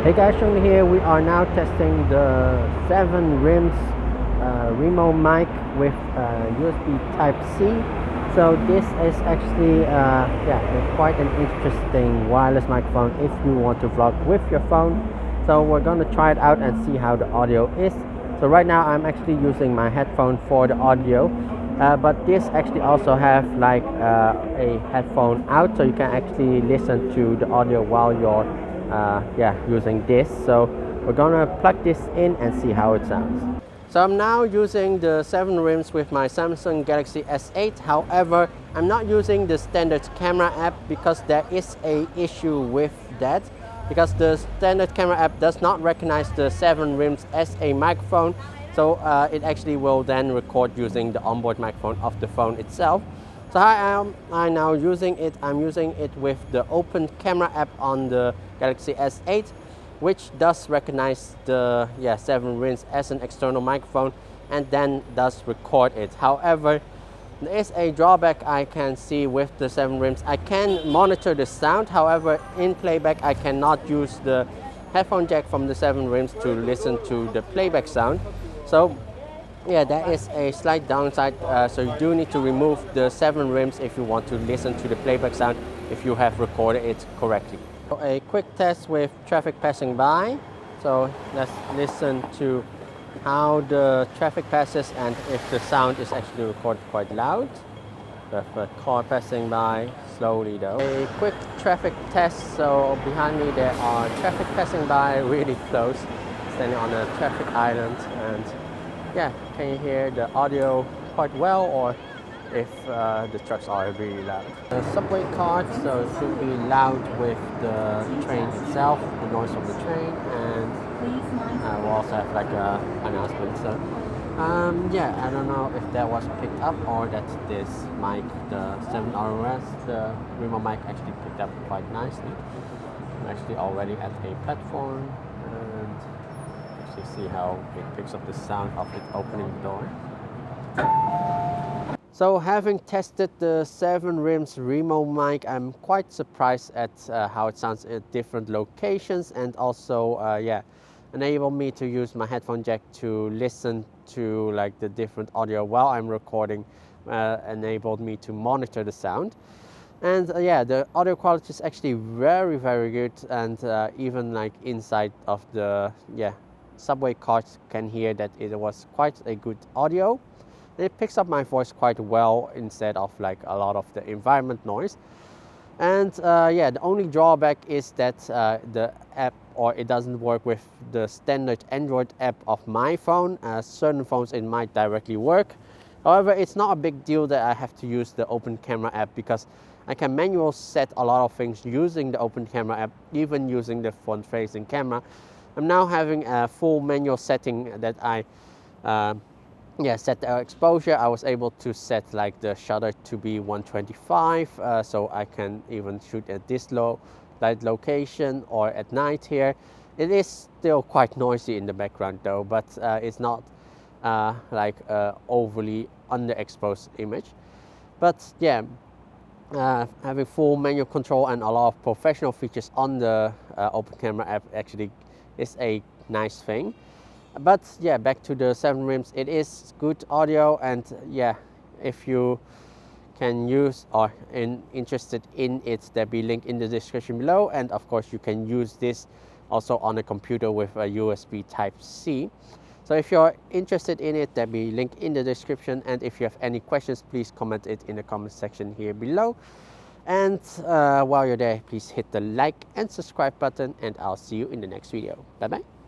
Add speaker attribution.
Speaker 1: Hey guys, Chung here. We are now testing the 7RYMS RimoMic with USB Type-C. So this is actually quite an interesting wireless microphone if you want to vlog with your phone. So we're going to try it out and see how the audio is. So right now I'm actually using my headphone for the audio, but this actually also have like a headphone out, so you can actually listen to the audio while you're using this. So we're gonna plug this in and see how it sounds. So I'm now using the 7RYMS with my Samsung Galaxy S8. However, I'm not using the standard camera app because there is a issue with that, because the standard camera app does not recognize the 7RYMS as a microphone. So it actually will then record using the onboard microphone of the phone itself. So how am I now using it? I'm using it with the open camera app on the Galaxy S8, which does recognize the 7RYMS as an external microphone and then does record it. However, there is a drawback I can see with the 7RYMS. I can monitor the sound, however in playback I cannot use the headphone jack from the 7RYMS to listen to the playback sound. So yeah, there is a slight downside, so you do need to remove the 7RYMS if you want to listen to the playback sound if you have recorded it correctly. So a quick test with traffic passing by. So let's listen to how the traffic passes and if the sound is actually recorded quite loud. We have a car passing by slowly though. A quick traffic test. So behind me there are traffic passing by really close, standing on a traffic island, and yeah, can you hear the audio quite well, or if the trucks are really loud? The subway card, so it should be loud with the train itself, the noise of the train, and we'll also have like a announcement. So I don't know if that was picked up or that this mic, the 7RYMS, the RimoMic actually picked up quite nicely. I'm actually already at a platform and see how it picks up the sound of it opening the door. So having tested the 7RYMS RimoMic, I'm quite surprised at how it sounds at different locations, and also enable me to use my headphone jack to listen to like the different audio while I'm recording, enabled me to monitor the sound. And the audio quality is actually very good, and even like inside of the subway cars can hear that it was quite a good audio. It picks up my voice quite well instead of like a lot of the environment noise. And the only drawback is that the app, or it doesn't work with the standard Android app of my phone. Certain phones it might directly work. However, it's not a big deal that I have to use the open camera app, because I can manually set a lot of things using the open camera app, even using the front facing camera. I'm now having a full manual setting that I set the exposure. I was able to set like the shutter to be 125, so I can even shoot at this low light location or at night here. It is still quite noisy in the background though, but it's not overly underexposed image. But having full manual control and a lot of professional features on the open camera app actually is a nice thing. But back to the 7RYMS, it is good audio, and if you can use or interested in it, there'll be a link in the description below, and of course you can use this also on a computer with a USB Type-C. So if you're interested in it, there'll be a link in the description, and if you have any questions, please comment it in the comment section here below. And while you're there, please hit the like and subscribe button, and I'll see you in the next video. Bye bye.